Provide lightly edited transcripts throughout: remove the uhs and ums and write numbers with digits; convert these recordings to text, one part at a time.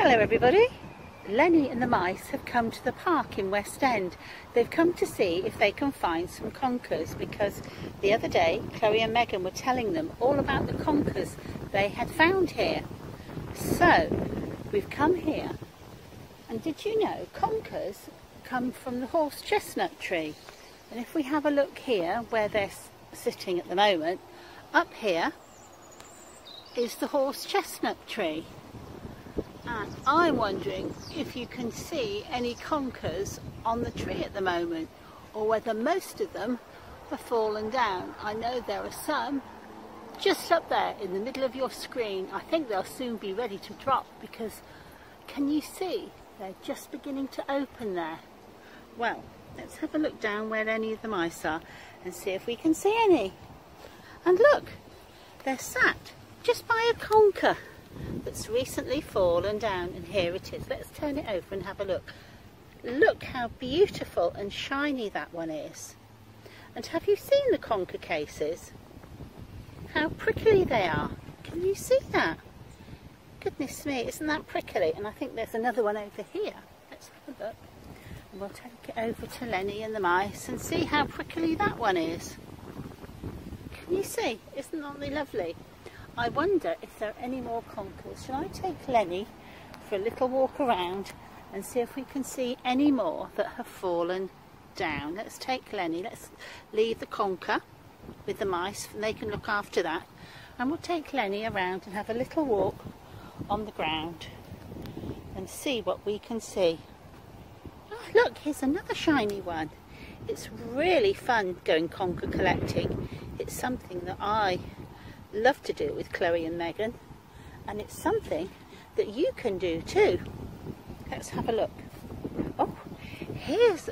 Hello everybody. Lenny and the mice have come to the park in West End. They've come to see if they can find some conkers because the other day Chloe and Megan were telling them all about the conkers they had found here. So we've come here, and did you know conkers come from the horse chestnut tree? And if we have a look here where they're sitting at the moment, up here is the horse chestnut tree. And I'm wondering if you can see any conkers on the tree at the moment, or whether most of them have fallen down. I know there are some just up there in the middle of your screen. I think they'll soon be ready to drop because can you see they're just beginning to open there? Well, let's have a look down where any of the mice are and see if we can see any. And look, they're sat just by a conker that's recently fallen down, and here it is. Let's turn it over and have a look. Look how beautiful and shiny that one is. And have you seen the conker cases? How prickly they are. Can you see that? Goodness me, isn't that prickly? And I think there's another one over here. Let's have a look. And we'll take it over to Lenny and the mice and see how prickly that one is. Can you see? Isn't that lovely? I wonder if there are any more conkers. Shall I take Lenny for a little walk around and see if we can see any more that have fallen down? Let's take Lenny. Let's leave the conker with the mice and they can look after that. And we'll take Lenny around and have a little walk on the ground and see what we can see. Oh, look, here's another shiny one. It's really fun going conker collecting. It's something that I love to do with Chloe and Megan, and it's something that you can do too. Let's have a look. Oh, here's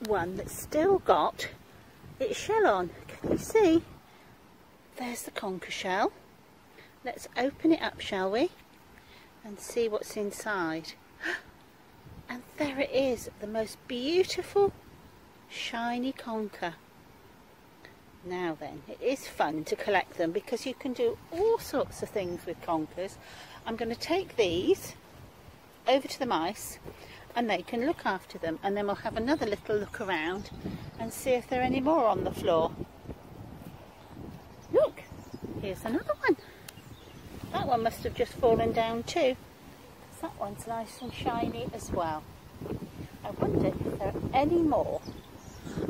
one that's still got its shell on. Can you see? There's the conker shell. Let's open it up, shall we, and see what's inside. And there it is, the most beautiful shiny conker. Now then, it is fun to collect them because you can do all sorts of things with conkers. I'm going to take these over to the mice and they can look after them, and then we'll have another little look around and see if there are any more on the floor. Look, here's another one. That one must have just fallen down too. That one's nice and shiny as well. I wonder if there are any more.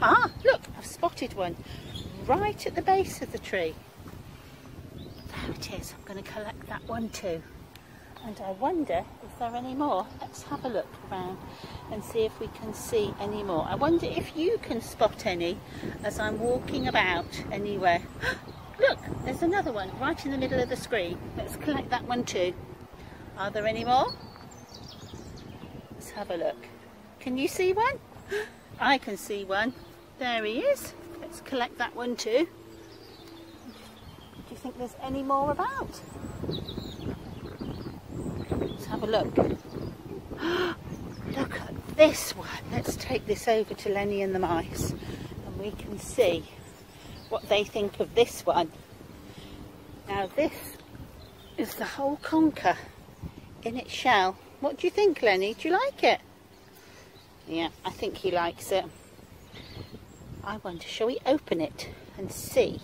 Ah, look, I've spotted one right at the base of the tree. There it is. I'm going to collect that one too. And I wonder if there are any more. Let's have a look around and see if we can see any more. I wonder if you can spot any as I'm walking about anywhere. Look, there's another one right in the middle of the screen. Let's collect that one too. Are there any more? Let's have a look. Can you see one? I can see one. There he is. Let's collect that one too. Do you think there's any more about? Let's have a look. Look at this one. Let's take this over to Lenny and the mice and we can see what they think of this one. Now this is the whole conker in its shell. What do you think, Lenny? Do you like it? Yeah, I think he likes it. I wonder, shall we open it and see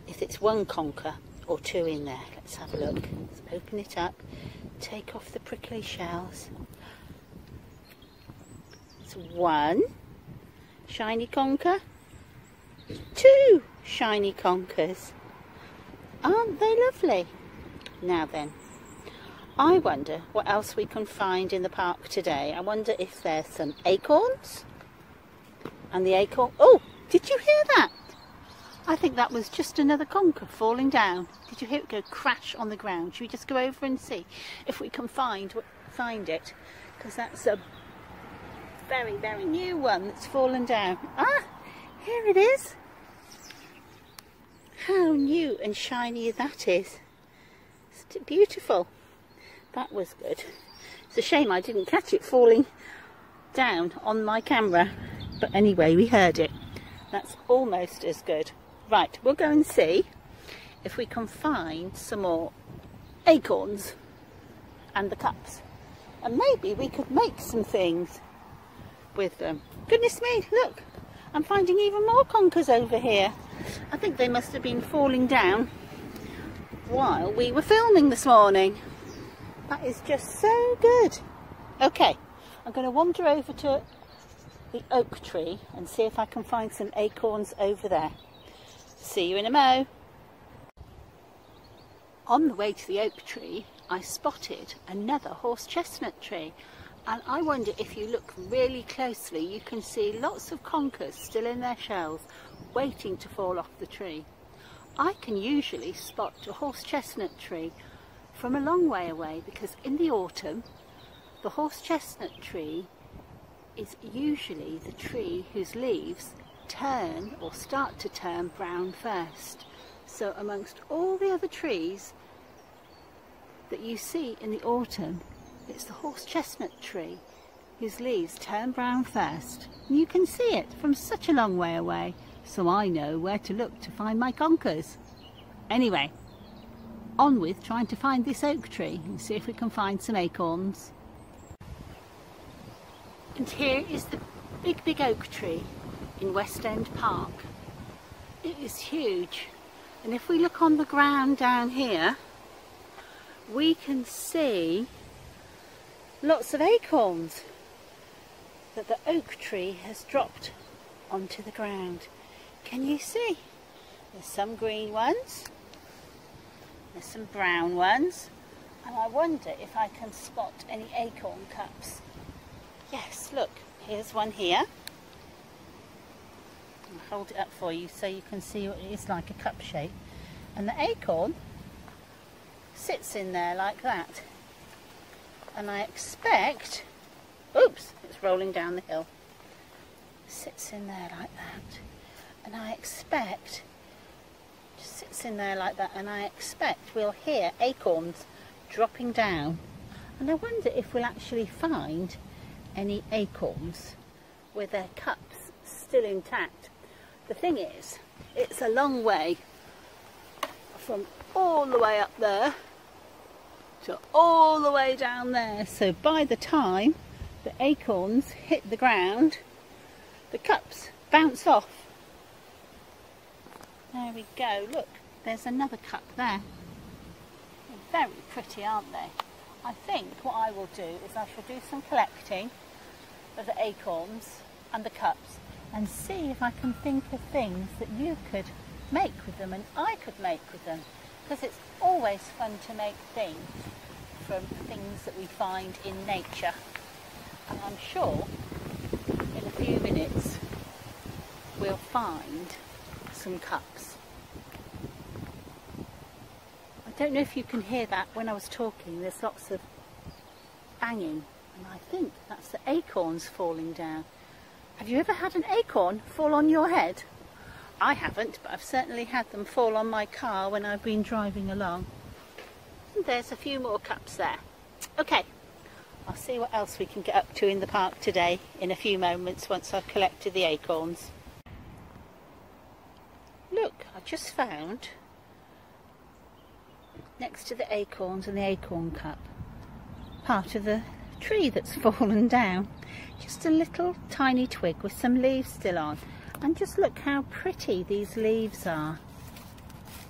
if it's one conker or two in there? Let's have a look. Let's open it up, take off the prickly shells. It's one shiny conker, two shiny conkers. Aren't they lovely? Now then, I wonder what else we can find in the park today. I wonder if there's some acorns. And the acorn... Oh, did you hear that? I think that was just another conker falling down. Did you hear it go crash on the ground? Should we just go over and see if we can find it? Because that's a very, very new one that's fallen down. Ah, here it is. How new and shiny that is. It's beautiful. That was good. It's a shame I didn't catch it falling down on my camera. But anyway, we heard it. That's almost as good. Right, we'll go and see if we can find some more acorns and the cups. And maybe we could make some things with them. Goodness me, look, I'm finding even more conkers over here. I think they must have been falling down while we were filming this morning. That is just so good. Okay, I'm going to wander over to the oak tree and see if I can find some acorns over there. See you in a mo. On the way to the oak tree, I spotted another horse chestnut tree, and I wonder if you look really closely you can see lots of conkers still in their shells waiting to fall off the tree. I can usually spot a horse chestnut tree from a long way away because in the autumn the horse chestnut tree is usually the tree whose leaves turn or start to turn brown first. So amongst all the other trees that you see in the autumn, it's the horse chestnut tree whose leaves turn brown first. And you can see it from such a long way away, so I know where to look to find my conkers. Anyway, on with trying to find this oak tree and see if we can find some acorns. And here is the big oak tree in West End Park. It is huge, and if we look on the ground down here, we can see lots of acorns that the oak tree has dropped onto the ground. Can you see? There's some green ones, there's some brown ones, and I wonder if I can spot any acorn cups. Yes, look, here's one here. I'll hold it up for you so you can see what it is like, a cup shape. And the acorn sits in there like that. And I expect, oops, it's rolling down the hill. Sits in there like that. And I expect, just sits in there like that, and I expect we'll hear acorns dropping down. And I wonder if we'll actually find any acorns with their cups still intact. The thing is, it's a long way from all the way up there to all the way down there, so by the time the acorns hit the ground, the cups bounce off. There we go, look, there's another cup there. They're very pretty, aren't they? I think what I will do is I shall do some collecting of the acorns and the cups and see if I can think of things that you could make with them and I could make with them, because it's always fun to make things from things that we find in nature. And I'm sure in a few minutes we'll find some cups. I don't know if you can hear that when I was talking, there's lots of banging, and I think that's the acorns falling down. Have you ever had an acorn fall on your head? I haven't, but I've certainly had them fall on my car when I've been driving along. And there's a few more cups there. Okay, I'll see what else we can get up to in the park today in a few moments once I've collected the acorns. Look, I've just found, next to the acorns and the acorn cup, part of the tree that's fallen down. Just a little tiny twig with some leaves still on. And just look how pretty these leaves are.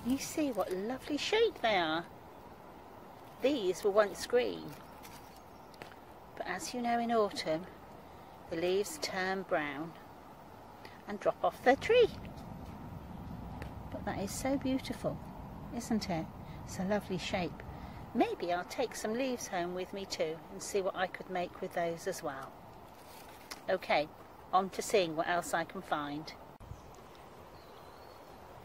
You see what lovely shape they are. These were once green, but as you know, in autumn the leaves turn brown and drop off their tree. But that is so beautiful, isn't it? It's a lovely shape. Maybe I'll take some leaves home with me too and see what I could make with those as well. Okay, on to seeing what else I can find.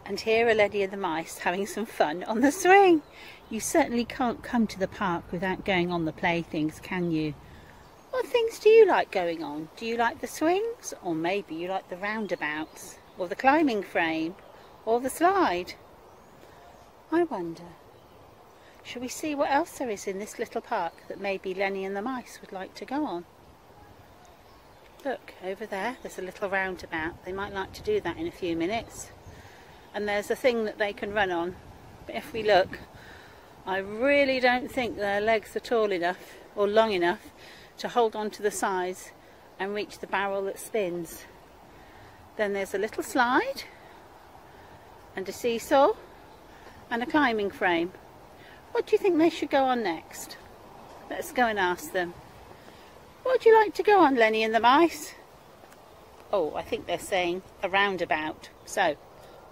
And here are Lenny and the mice having some fun on the swing. You certainly can't come to the park without going on the playthings, can you? What things do you like going on? Do you like the swings? Or maybe you like the roundabouts? Or the climbing frame? Or the slide? I wonder. Shall we see what else there is in this little park that maybe Lenny and the mice would like to go on? Look, over there, there's a little roundabout. They might like to do that in a few minutes. And there's a thing that they can run on. But if we look, I really don't think their legs are tall enough or long enough to hold on to the sides and reach the barrel that spins. Then there's a little slide and a seesaw and a climbing frame. What do you think they should go on next? Let's go and ask them. What would you like to go on, Lenny and the mice? Oh, I think they're saying a roundabout. So,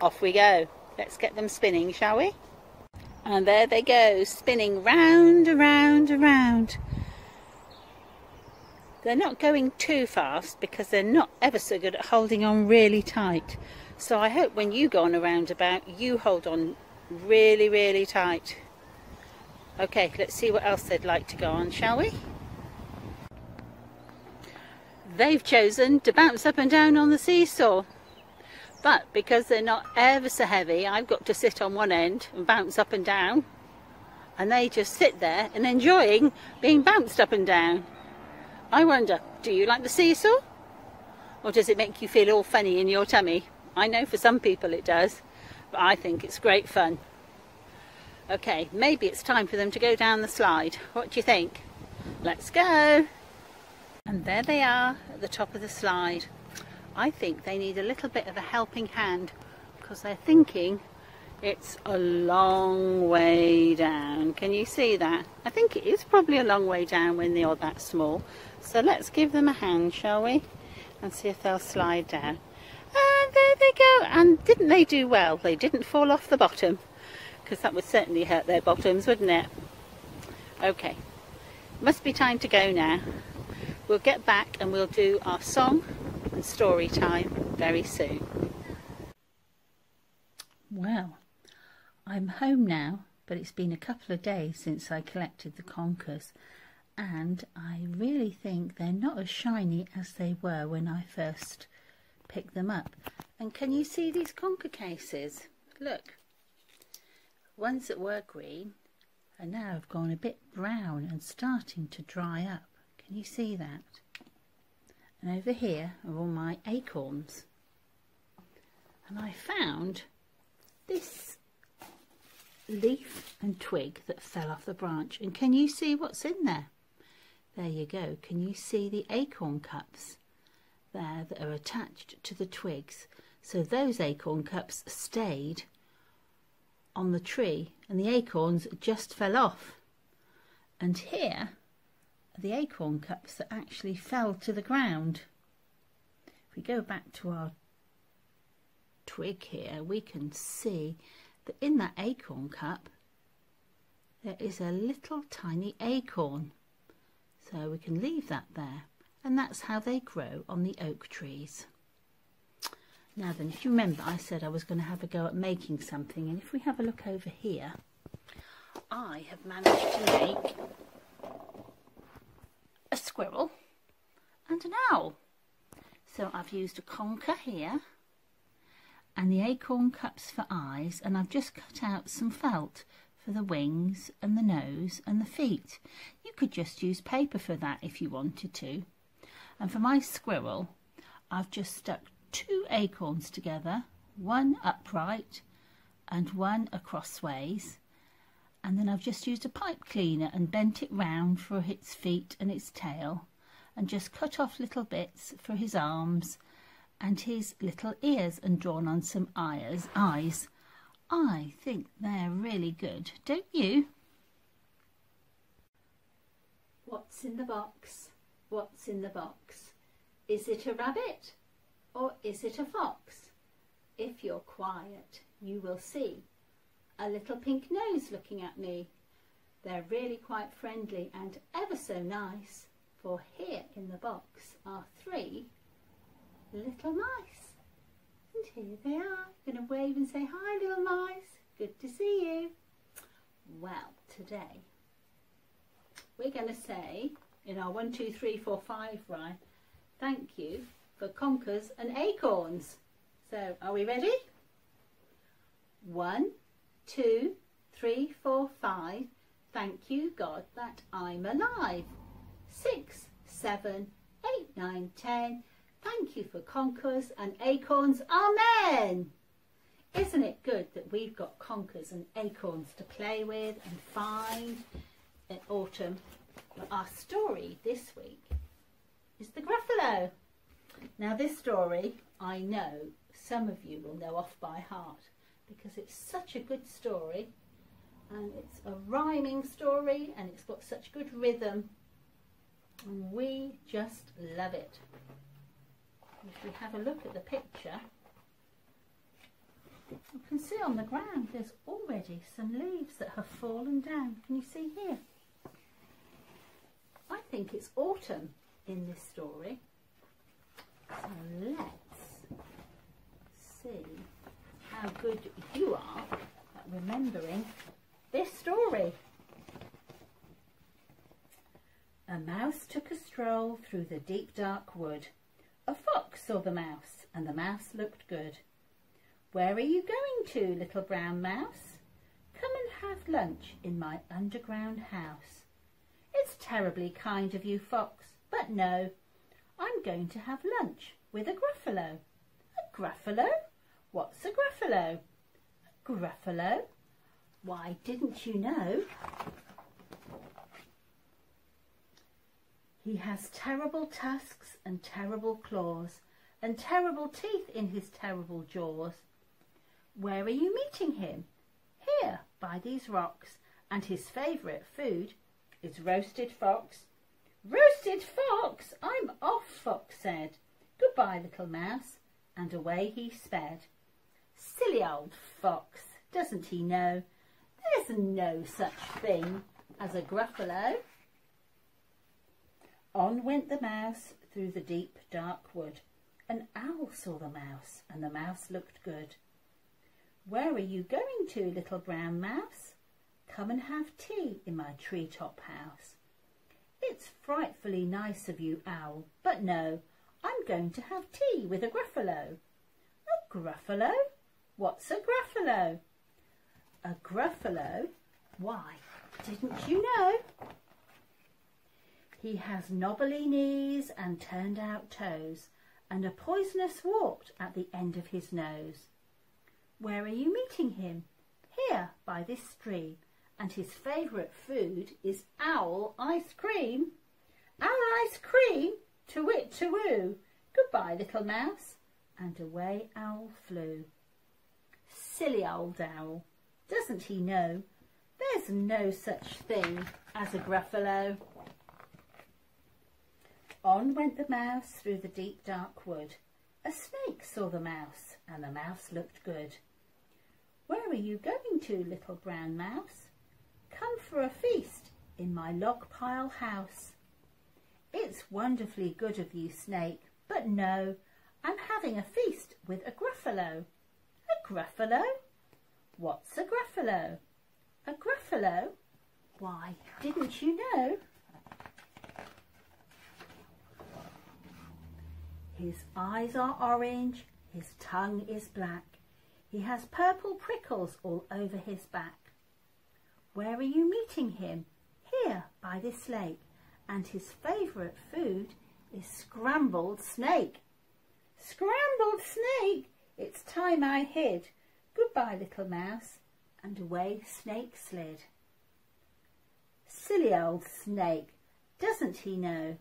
off we go. Let's get them spinning, shall we? And there they go, spinning round, around, around. They're not going too fast because they're not ever so good at holding on really tight. So I hope when you go on a roundabout, you hold on really, really tight. Okay, let's see what else they'd like to go on, shall we? They've chosen to bounce up and down on the seesaw. But because they're not ever so heavy, I've got to sit on one end and bounce up and down. And they just sit there and enjoying being bounced up and down. I wonder, do you like the seesaw? Or does it make you feel all funny in your tummy? I know for some people it does, but I think it's great fun. Okay, maybe it's time for them to go down the slide. What do you think? Let's go! And there they are at the top of the slide. I think they need a little bit of a helping hand because they're thinking it's a long way down. Can you see that? I think it is probably a long way down when they are that small. So let's give them a hand, shall we? And see if they'll slide down. And there they go. And didn't they do well? They didn't fall off the bottom because that would certainly hurt their bottoms, wouldn't it? Okay, must be time to go now. We'll get back and we'll do our song and story time very soon. Well, I'm home now, but it's been a couple of days since I collected the conkers, and I really think they're not as shiny as they were when I first picked them up. And can you see these conker cases? Look, ones that were green and now have gone a bit brown and starting to dry up. Can you see that? And over here are all my acorns. And I found this leaf and twig that fell off the branch. And can you see what's in there? There you go. Can you see the acorn cups there that are attached to the twigs? So those acorn cups stayed on the tree and the acorns just fell off. And here are the acorn cups that actually fell to the ground. If we go back to our twig here, we can see that in that acorn cup there is a little tiny acorn. So we can leave that there, and that's how they grow on the oak trees. Now then, if you remember, I said I was going to have a go at making something, and if we have a look over here, I have managed to make a squirrel and an owl. So I've used a conker here and the acorn cups for eyes, and I've just cut out some felt for the wings and the nose and the feet. You could just use paper for that if you wanted to. And for my squirrel, I've just stuck 2 acorns together, one upright and one acrossways, and then I've just used a pipe cleaner and bent it round for its feet and its tail, and just cut off little bits for his arms and his little ears and drawn on some eyes. I think they're really good, don't you? What's in the box? What's in the box? Is it a rabbit or is it a fox? If you're quiet, you will see a little pink nose looking at me. They're really quite friendly and ever so nice, for here in the box are 3 little mice. And here they are. I'm going to wave and say, hi little mice, good to see you. Well, today we're going to say in our 1, 2, 3, 4, 5 rhyme, thank you for conkers and acorns. So are we ready? 1, 2, 3, 4, 5. Thank you God that I'm alive. 6, 7, 8, 9, 10. Thank you for conkers and acorns. Amen. Isn't it good that we've got conkers and acorns to play with and find in autumn? Well, our story this week is the Gruffalo. Now this story, I know some of you will know off by heart because it's such a good story, and it's a rhyming story and it's got such good rhythm, and we just love it. If we have a look at the picture, you can see on the ground there's already some leaves that have fallen down. Can you see here? I think it's autumn in this story. So let's see how good you are at remembering this story. A mouse took a stroll through the deep dark wood. A fox saw the mouse, and the mouse looked good. Where are you going to, little brown mouse? Come and have lunch in my underground house. It's terribly kind of you, fox, but no, I'm going to have lunch with a Gruffalo. A Gruffalo? What's a Gruffalo? A Gruffalo? Why, didn't you know? He has terrible tusks and terrible claws and terrible teeth in his terrible jaws. Where are you meeting him? Here, by these rocks, and his favourite food is roasted fox. Roasted fox? I'm off, fox said. Goodbye, little mouse, and away he sped. Silly old fox, doesn't he know there's no such thing as a Gruffalo? On went the mouse through the deep dark wood. An owl saw the mouse, and the mouse looked good. Where are you going to, little brown mouse? Come and have tea in my treetop house. It's frightfully nice of you, owl, but no, I'm going to have tea with a Gruffalo. A Gruffalo? What's a Gruffalo? A Gruffalo? Why, didn't you know? He has knobbly knees and turned out toes, and a poisonous wart at the end of his nose. Where are you meeting him? Here, by this stream, and his favourite food is owl ice cream. Owl ice cream? To-wit, to-woo. Goodbye, little mouse, and away owl flew. Silly old owl, doesn't he know there's no such thing as a Gruffalo? On went the mouse through the deep dark wood. A snake saw the mouse, and the mouse looked good. Where are you going to, little brown mouse? Come for a feast in my log pile house. It's wonderfully good of you, snake, but no, I'm having a feast with a Gruffalo. A Gruffalo? What's a Gruffalo? A Gruffalo? Why, didn't you know? His eyes are orange, his tongue is black. He has purple prickles all over his back. Where are you meeting him? Here, by this lake, and his favourite food is scrambled snake. Scrambled snake? It's time I hid. Goodbye, little mouse, and away snake slid. Silly old snake, doesn't he know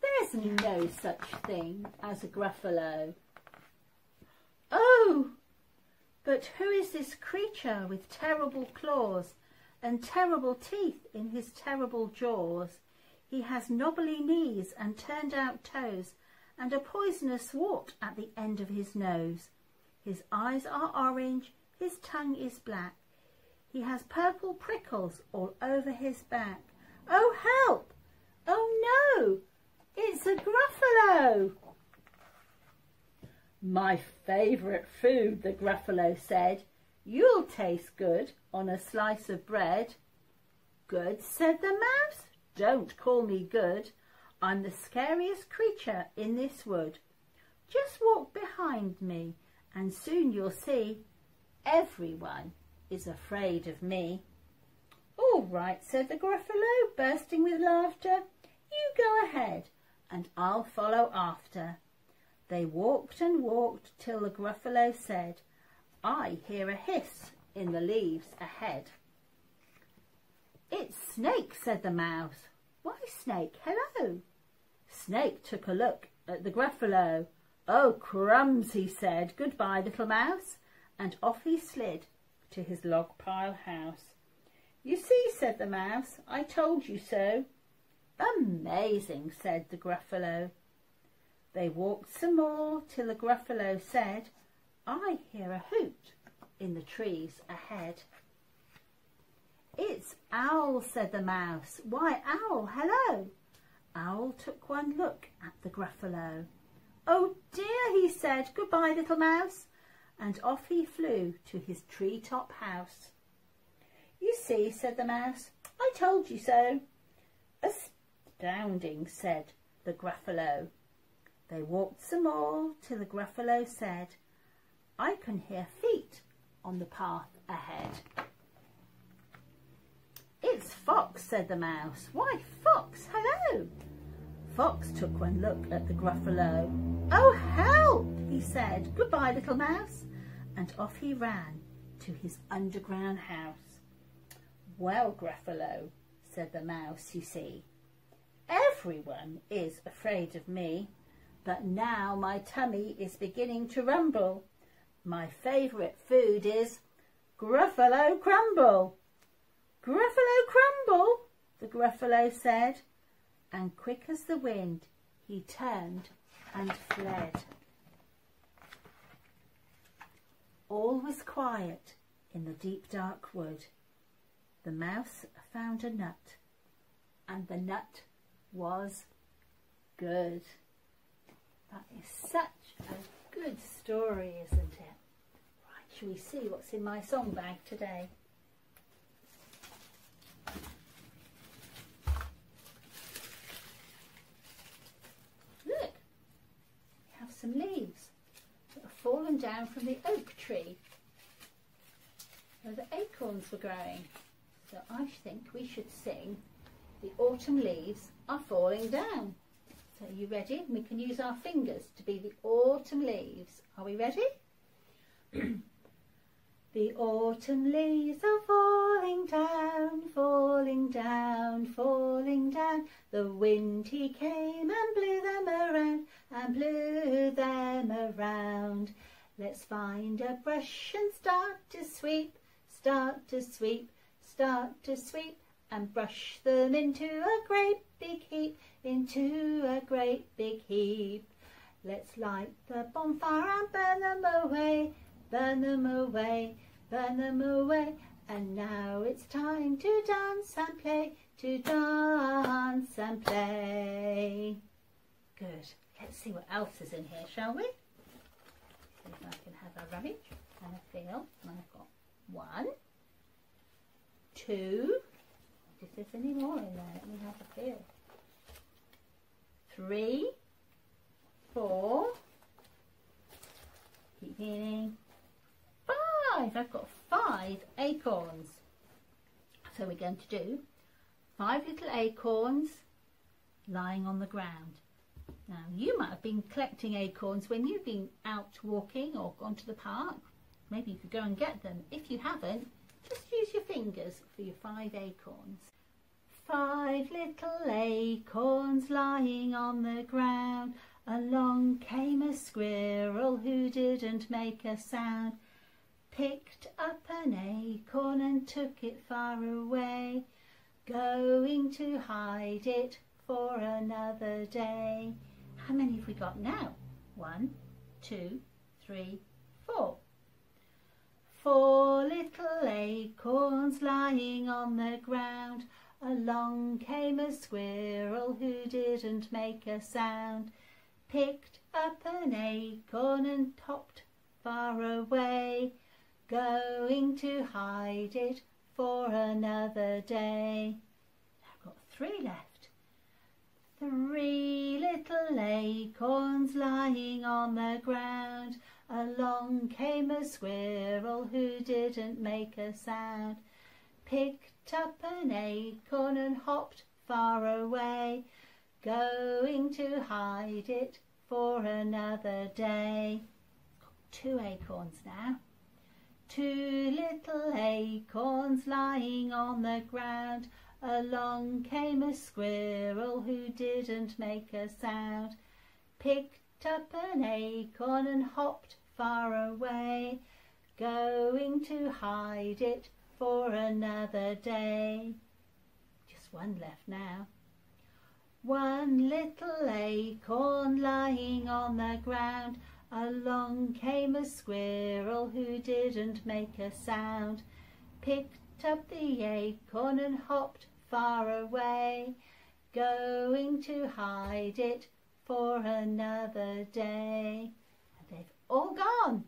there's no such thing as a Gruffalo? Oh, but who is this creature with terrible claws and terrible teeth in his terrible jaws? He has knobbly knees and turned out toes, and a poisonous wart at the end of his nose. His eyes are orange, his tongue is black. He has purple prickles all over his back. Oh, help! Oh, no! It's a Gruffalo! My favourite food, the Gruffalo said. You'll taste good on a slice of bread. Good, said the mouse. Don't call me good. I'm the scariest creature in this wood. Just walk behind me, and soon you'll see everyone is afraid of me. All right, said the Gruffalo, bursting with laughter. You go ahead, and I'll follow after. They walked and walked till the Gruffalo said, I hear a hiss in the leaves ahead. It's Snake, said the mouse. Why, Snake, hello. Snake took a look at the Gruffalo. Oh, crumbs, he said. Goodbye, little mouse. And off he slid to his log pile house. You see, said the mouse, I told you so. Amazing, said the Gruffalo. They walked some more till the Gruffalo said, I hear a hoot in the trees ahead. It's Owl, said the mouse. Why, Owl, hello. Owl took one look at the Gruffalo. Oh dear, he said, goodbye, little mouse. And off he flew to his tree-top house. You see, said the mouse, I told you so. Astounding, said the Gruffalo. They walked some more till the Gruffalo said, I can hear feet on the path ahead. It's Fox, said the mouse. Why, Fox, hello. Fox took one look at the Gruffalo. Oh, help, he said. Goodbye, little mouse. And off he ran to his underground house. Well, Gruffalo, said the mouse, you see, everyone is afraid of me, but now my tummy is beginning to rumble. My favourite food is Gruffalo crumble. Gruffalo crumble, the Gruffalo said, and quick as the wind he turned and fled. All was quiet in the deep dark wood. The mouse found a nut, and the nut was good. That is such a good story, isn't it? Right, shall we see what's in my song bag today? Look, we have some leaves that have fallen down from the oak tree where the acorns were growing. So I think we should sing The Autumn Leaves Are Falling Down. So are you ready? We can use our fingers to be the autumn leaves. Are we ready? The autumn leaves are falling down, falling down, falling down. The wind he came and blew them around, and blew them around. Let's find a brush and start to sweep, start to sweep, start to sweep, and brush them into a great big heap, into a great big heap. Let's light the bonfire and burn them away, burn them away, burn them away. And now it's time to dance and play, to dance and play. Good. Let's see what else is in here, shall we? See if I can have a rummage and a feel. And I've got 1, 2, if there's any more in there, let me have a feel. 3, 4, keep feeling, 5. I've got 5 acorns. So we're going to do 5 little acorns lying on the ground. Now you might have been collecting acorns when you've been out walking or gone to the park. Maybe you could go and get them. If you haven't, just use your fingers for your 5 acorns. 5 little acorns lying on the ground. Along came a squirrel who didn't make a sound. Picked up an acorn and took it far away, going to hide it for another day. How many have we got now? 1, 2, 3, 4. 4 little acorns lying on the ground. Along came a squirrel who didn't make a sound. Picked up an acorn and hopped far away, going to hide it for another day. I've got 3 left. 3 little acorns lying on the ground. Along came a squirrel who didn't make a sound. Picked up an acorn and hopped far away, going to hide it for another day. Got 2 acorns now. Two little acorns lying on the ground. Along came a squirrel who didn't make a sound. Picked up an acorn and hopped far away, going to hide it for another day. Just one left now. One little acorn lying on the ground. Along came a squirrel who didn't make a sound. Picked up the acorn and hopped far away, going to hide it for another day. And they've all gone.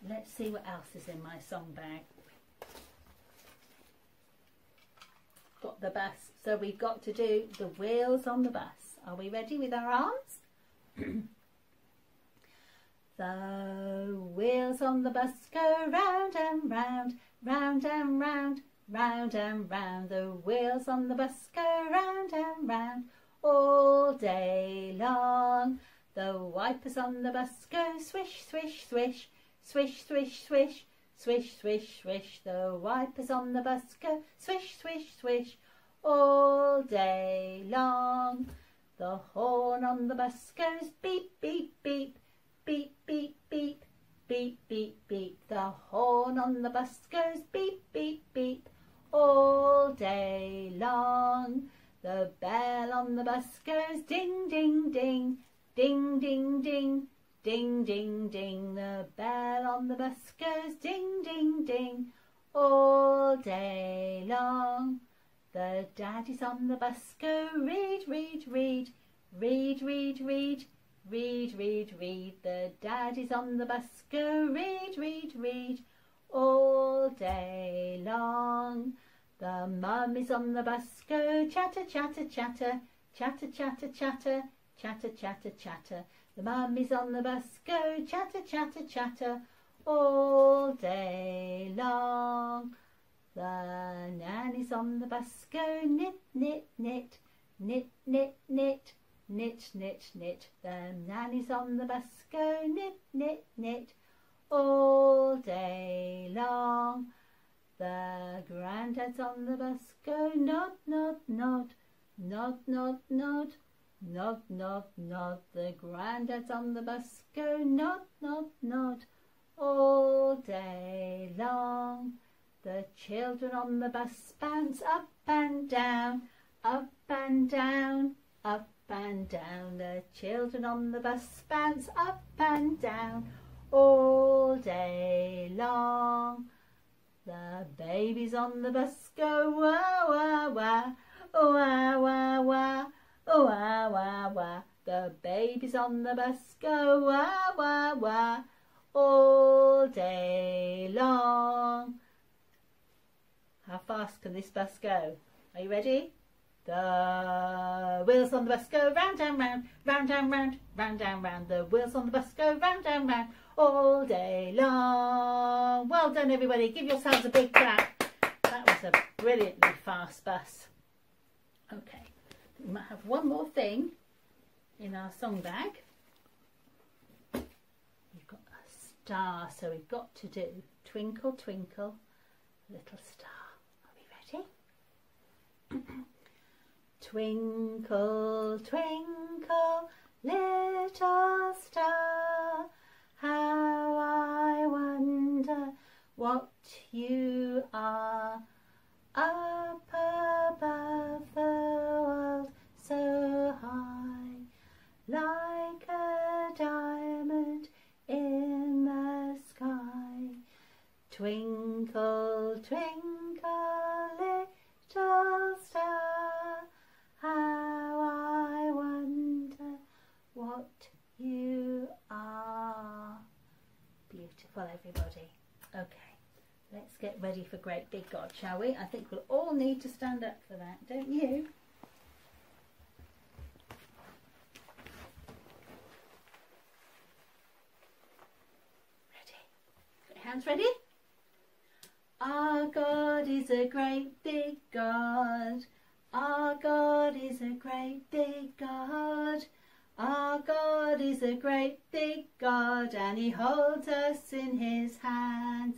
Let's see what else is in my song bag. Got the bus, so we've got to do the wheels on the bus. Are we ready with our arms? The wheels on the bus go round and round, round and round, round and round. The wheels on the bus go round and round all day long. The wipers on the bus go swish, swish, swish, swish, swish, swish, swish, swish, swish. The wipers on the bus go swish, swish, swish all day long. The horn on the bus goes beep, beep, beep, beep, beep, beep, beep, beep, beep. The horn on the bus goes beep, beep, beep all day long. The bell on the bus goes ding, ding, ding, ding, ding, ding, ding, ding, ding. The bell on the bus goes ding, ding, ding all day long. The daddies on the bus go read, read, read, read, read, read, read, read, read. The daddies on the bus go read, read, read all day long. The mummies on the bus go chatter, chatter, chatter, chatter, chatter, chatter, chatter, chatter, chatter. The mummies on the bus go chatter, chatter, chatter all day long. The nannies on the bus go knit, knit, knit, knit, knit, knit, knit, knit, knit. The nannies on the bus go knit, knit, knit all day long. The granddads on the bus go nod, nod, nod, nod, nod, nod, nod, nod, nod. The granddads on the bus go nod, nod, nod all day long. The children on the bus bounce up and down, up and down, up and down. The children on the bus bounce up and down all day long. The babies on the bus go wah, wah, wah, wah, wah, wah, wah, wah, wah. The babies on the bus go wah, wah, wah all day long. How fast can this bus go? Are you ready? The wheels on the bus go round and round, round and round, round and round. The wheels on the bus go round and round all day long. Well done, everybody. Give yourselves a big clap. That was a brilliantly fast bus. Okay, we might have one more thing in our song bag. We've got a star, so we've got to do Twinkle, Twinkle, Little Star. Twinkle, twinkle, little star, how I wonder what you are. Up above the world so high, like a diamond in the sky. Twinkle, twinkle, little star, how I wonder what you are. Beautiful, everybody. Okay, let's get ready for Great Big God, shall we? I think we'll all need to stand up for that, don't you? Ready? Got your hands ready? Our God is a great big God. Our God is a great big God. Our God is a great big God, and He holds us in His hands.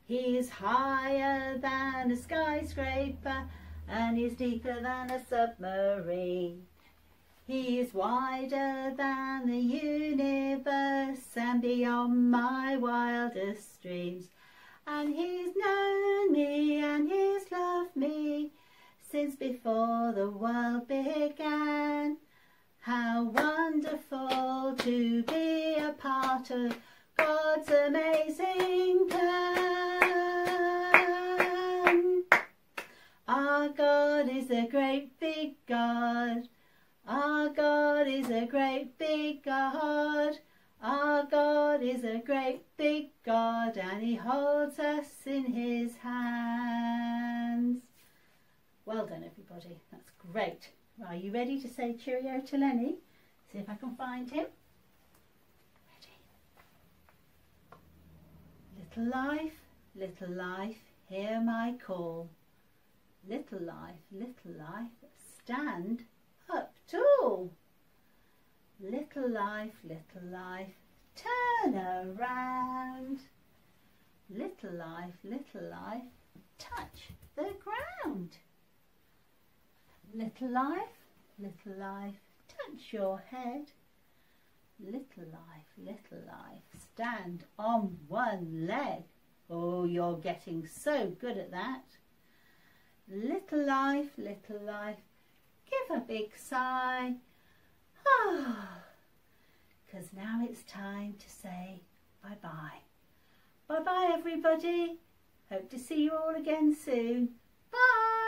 He's higher than a skyscraper and he's deeper than a submarine. He's wider than the universe and beyond my wildest dreams. And he's known me and he's loved me since before the world began. How wonderful to be a part of God's amazing plan. Our God is a great big God. Our God is a great big God. Our God is a great big God, and he holds us in his hands. Well done, everybody. That's great. Are you ready to say cheerio to Lenny? See if I can find him. Ready? Little life, hear my call. Little life, stand up tall. Little life, turn around. Little life, touch the ground. Little life, touch your head. Little life, stand on one leg. Oh, you're getting so good at that. Little life, give a big sigh. Ah, 'cause now it's time to say bye-bye. Bye-bye, everybody. Hope to see you all again soon. Bye.